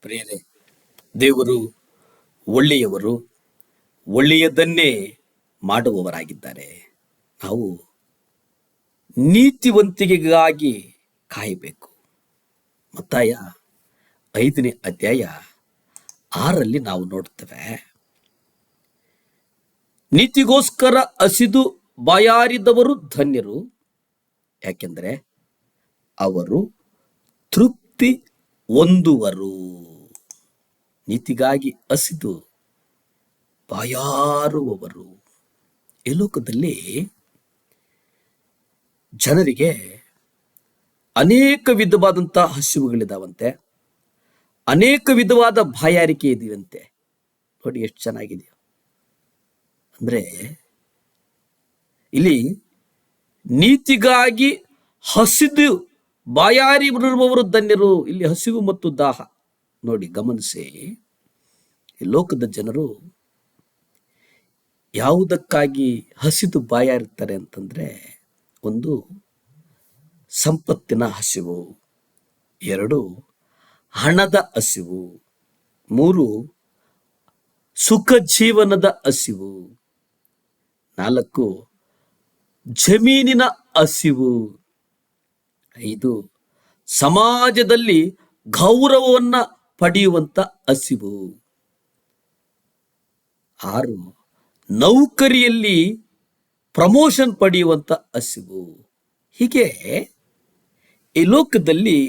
ಪ್ರಿಯರೇ, ದೇವರು ಒಳ್ಳೆಯವರು, ಒಳ್ಳೆಯದನ್ನೇ ಮಾಡುವವರಾಗಿದ್ದಾರೆ. ನಾವು ನೀತಿವಂತಿಕೆಗಾಗಿ ಕಾಯಬೇಕು. ಮತ್ತಾಯ 5ನೇ ಅಧ್ಯಾಯ 6ರಲ್ಲಿ ನಾವು ನೋಡ್ತೇವೆ, ನೀತಿಗೋಸ್ಕರ ಹಸಿದು ಬಾಯಾರಿದವರು ಧನ್ಯರು, ಯಾಕೆಂದರೆ ಅವರು ತೃಪ್ತಿ ಹೊಂದುವರು. ನೀತಿಗಾಗಿ ಹಸಿದು ಬಾಯಾರುವವರು. ಈ ಲೋಕದಲ್ಲಿ ಜನರಿಗೆ ಅನೇಕ ವಿಧವಾದಂತಹ ಹಸಿವುಗಳಿದಾವಂತೆ, ಅನೇಕ ವಿಧವಾದ ಬಾಯಾರಿಕೆ ಇದೆಯಂತೆ. ನೋಡಿ ಎಷ್ಟು ಚೆನ್ನಾಗಿದೆಯೋ. ಅಂದ್ರೆ ಇಲ್ಲಿ ನೀತಿಗಾಗಿ ಹಸಿದು ಬಾಯಾರಿ ಬರುವವರು ಧನ್ಯರು. ಇಲ್ಲಿ ಹಸಿವು ಮತ್ತು ದಾಹ ನೋಡಿ, ಗಮನಿಸಿ. ಈ ಲೋಕದ ಜನರು ಯಾವುದಕ್ಕಾಗಿ ಹಸಿದು ಬಾಯಾರಿರ್ತಾರೆ ಅಂತಂದ್ರೆ, ಒಂದು ಸಂಪತ್ತಿನ ಹಸಿವು, 2 ಹಣದ ಹಸಿವು, 3 ಸುಖ ಜೀವನದ ಹಸಿವು, 4 ಜಮೀನಿನ ಹಸಿವು, 5 ಸಮಾಜದಲ್ಲಿ ಗೌರವವನ್ನ ಪಡೆಯುವಂತ ಹಸಿವು, 6 ನೌಕರಿಯಲ್ಲಿ ಪ್ರಮೋಷನ್ ಪಡೆಯುವಂತ ಹಸಿವು. ಹೀಗೆ ಈ ಲೋಕದಲ್ಲಿ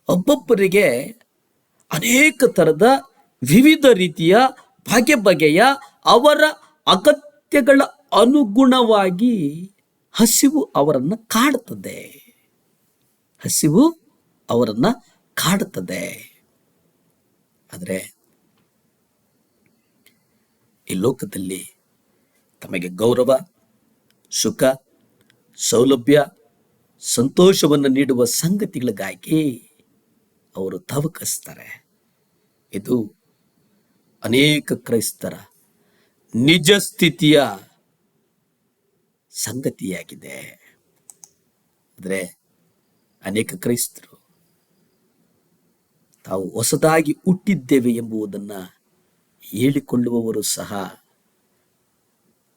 ಒಬ್ಬೊಬ್ಬರಿಗೆ ಅನೇಕ ತರದ ವಿವಿಧ ರೀತಿಯ ಬಗೆಯ ಅವರ ಅಗತ್ಯಗಳ ಅನುಗುಣವಾಗಿ ಹಸಿವು ಅವರನ್ನ ಕಾಡುತ್ತದೆ. ಹಸಿವು ಅವರನ್ನ ಕಾಡುತ್ತದೆ. ಆದರೆ ಈ ಲೋಕದಲ್ಲಿ ತಮಗೆ ಗೌರವ, ಸುಖ, ಸೌಲಭ್ಯ, ಸಂತೋಷವನ್ನು ನೀಡುವ ಸಂಗತಿಗಳಿಗಾಗಿ ಅವರು ತವಕಿಸ್ತಾರೆ. ಇದು ಅನೇಕ ಕ್ರೈಸ್ತರ ನಿಜ ಸ್ಥಿತಿಯ ಸಂಗತಿಯಾಗಿದೆ. ಆದರೆ ಅನೇಕ ಕ್ರೈಸ್ತರು ತಾವು ಹೊಸದಾಗಿ ಹುಟ್ಟಿದ್ದೇವೆ ಎಂಬುದನ್ನು ಹೇಳಿಕೊಳ್ಳುವವರು ಸಹ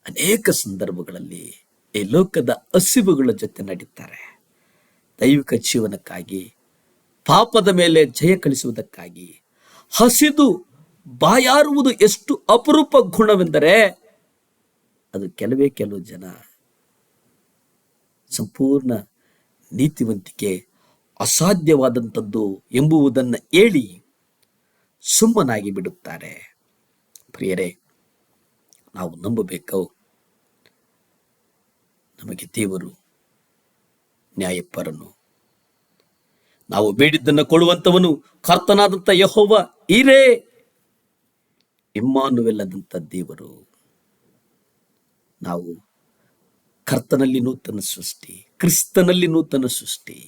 ಅನೇಕ ಸಂದರ್ಭಗಳಲ್ಲಿ ಈ ಲೋಕದ ಹಸಿವುಗಳ ಜೊತೆ ನಡೀತಾರೆ. ದೈವಿಕ ಜೀವನಕ್ಕಾಗಿ, ಪಾಪದ ಮೇಲೆ ಜಯ ಕಳಿಸುವುದಕ್ಕಾಗಿ ಹಸಿದು ಬಾಯಾರುವುದು ಎಷ್ಟು ಅಪರೂಪ ಗುಣವೆಂದರೆ, ಅದು ಕೆಲವು ಜನ ಸಂಪೂರ್ಣ ನೀತಿವಂತಿಕೆ ಅಸಾಧ್ಯವಾದಂಥದ್ದು ಎಂಬುದನ್ನು ಹೇಳಿ ಸುಮ್ಮನಾಗಿ ಬಿಡುತ್ತಾರೆ. ಪ್ರಿಯರೇ, ನಾವು ನಂಬಬೇಕು, ನಮಗೆ ದೇವರು ನ್ಯಾಯಪರನು, ನಾವು ಬೇಡಿದ್ದನ್ನು ಕೊಡುವಂಥವನು ಕರ್ತನಾದಂಥ ಯೆಹೋವ ಈರೇ, ಇಮ್ಮಾನುವೆಲ್ಲದಂಥ ದೇವರು. ನಾವು ಕರ್ತನಲ್ಲಿ ನೂತನ ಸೃಷ್ಟಿ, ಕ್ರಿಸ್ತನಲ್ಲಿ ನೂತನ ಸೃಷ್ಟಿ.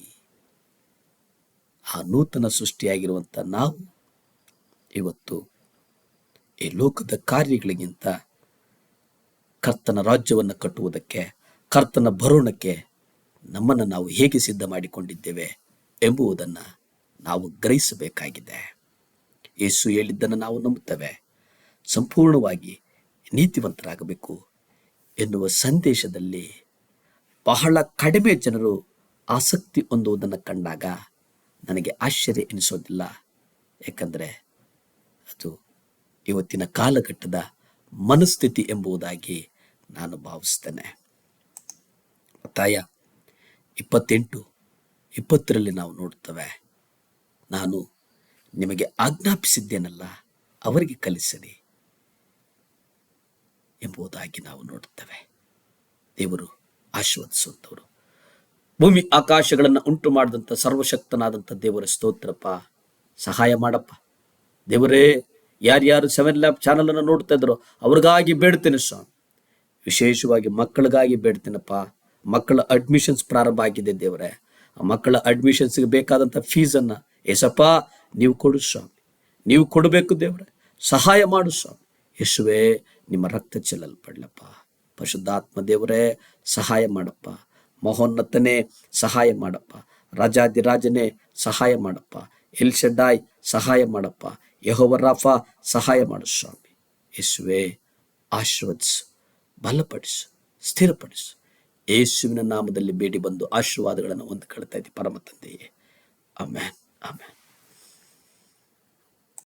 ಆ ನೂತನ ಸೃಷ್ಟಿಯಾಗಿರುವಂಥ ನಾವು ಇವತ್ತು ಈ ಲೋಕದ ಕಾರ್ಯಗಳಿಗಿಂತ ಕರ್ತನ ರಾಜ್ಯವನ್ನು ಕಟ್ಟುವುದಕ್ಕೆ, ಕರ್ತನ ಬರೋಣಕ್ಕೆ ನಮ್ಮನ್ನು ನಾವು ಹೇಗೆ ಸಿದ್ಧ ಮಾಡಿಕೊಂಡಿದ್ದೇವೆ ಎಂಬುದನ್ನು ನಾವು ಗ್ರಹಿಸಬೇಕಾಗಿದೆ. ಯೇಸು ಹೇಳಿದ್ದನ್ನು ನಾವು ನಂಬುತ್ತೇವೆ, ಸಂಪೂರ್ಣವಾಗಿ ನೀತಿವಂತರಾಗಬೇಕು ಎನ್ನುವ ಸಂದೇಶದಲ್ಲಿ ಬಹಳ ಕಡಿಮೆ ಜನರು ಆಸಕ್ತಿ ಹೊಂದುವುದನ್ನು ಕಂಡಾಗ ನನಗೆ ಆಶ್ಚರ್ಯ ಎನಿಸೋದಿಲ್ಲ. ಯಾಕಂದರೆ ಅದು ಇವತ್ತಿನ ಕಾಲಘಟ್ಟದ ಮನಸ್ಥಿತಿ ಎಂಬುದಾಗಿ ನಾನು ಭಾವಿಸ್ತೇನೆ. ಮತ್ತಾಯ 28:20 ನಾವು ನೋಡ್ತೇವೆ, ನಾನು ನಿಮಗೆ ಆಜ್ಞಾಪಿಸಿದ್ದೇನಲ್ಲ ಅವರಿಗೆ ಕಲಿಸಿರಿ ಎಂಬುದಾಗಿ ನಾವು ನೋಡುತ್ತೇವೆ. ದೇವರು ಆಶೀರ್ವದಿಸುವಂಥವರು. ಭೂಮಿ ಆಕಾಶಗಳನ್ನು ಉಂಟು ಮಾಡಿದಂಥ ಸರ್ವಶಕ್ತನಾದಂಥ ದೇವರ ಸ್ತೋತ್ರಪ್ಪ. ಸಹಾಯ ಮಾಡಪ್ಪ ದೇವರೇ. ಯಾರ್ಯಾರು 7 ಲ್ಯಾಬ್ ಚಾನಲ್ ಅನ್ನು ನೋಡ್ತಾ ಇದ್ರು ಅವ್ರಿಗಾಗಿ ಬೇಡ್ತೇನೆ ಸ್ವಾಮಿ. ವಿಶೇಷವಾಗಿ ಮಕ್ಕಳಿಗಾಗಿ ಬೇಡ್ತೇನಪ್ಪ. ಮಕ್ಕಳ ಅಡ್ಮಿಷನ್ಸ್ ಪ್ರಾರಂಭ ಆಗಿದೆ ದೇವರೇ. ಆ ಮಕ್ಕಳ ಅಡ್ಮಿಷನ್ಸ್ಗೆ ಬೇಕಾದಂಥ ಫೀಸನ್ನು ಏಸಪ್ಪ ನೀವು ಕೊಡು ಸ್ವಾಮಿ, ನೀವು ಕೊಡಬೇಕು ದೇವರೇ. ಸಹಾಯ ಮಾಡು ಸ್ವಾಮಿ. ಯೇಸುವೇ, ನಿಮ್ಮ ರಕ್ತ ಚೆಲ್ಲಲ್ಪಡ್ಲಪ್ಪ. ಪರಿಶುದ್ಧಾತ್ಮ ದೇವರೇ ಸಹಾಯ ಮಾಡಪ್ಪ. ಮಹೋನ್ನತನೇ ಸಹಾಯ ಮಾಡಪ್ಪ. ರಾಜಾದಿರಾಜನೇ ಸಹಾಯ ಮಾಡಪ್ಪ. ಎಲ್ ಶಡ್ಡಾಯ್ ಸಹಾಯ ಮಾಡಪ್ಪ. ಯೆಹೋವ ರಾಫಾ ಸಹಾಯ ಮಾಡು ಸ್ವಾಮಿ. ಯೇಸುವೆ ಆಶೀರ್ವದಿಸು, ಬಲಪಡಿಸು, ಸ್ಥಿರಪಡಿಸು. ಯೇಸುವಿನ ನಾಮದಲ್ಲಿ ಬೇಡಿ ಬಂದು ಆಶೀರ್ವಾದಗಳನ್ನು ಹೊಂದಿಕೊಳ್ತಾ ಇದ್ದೀವಿ ಪರಮ ತಂದೆಯೇ. Amen, amen.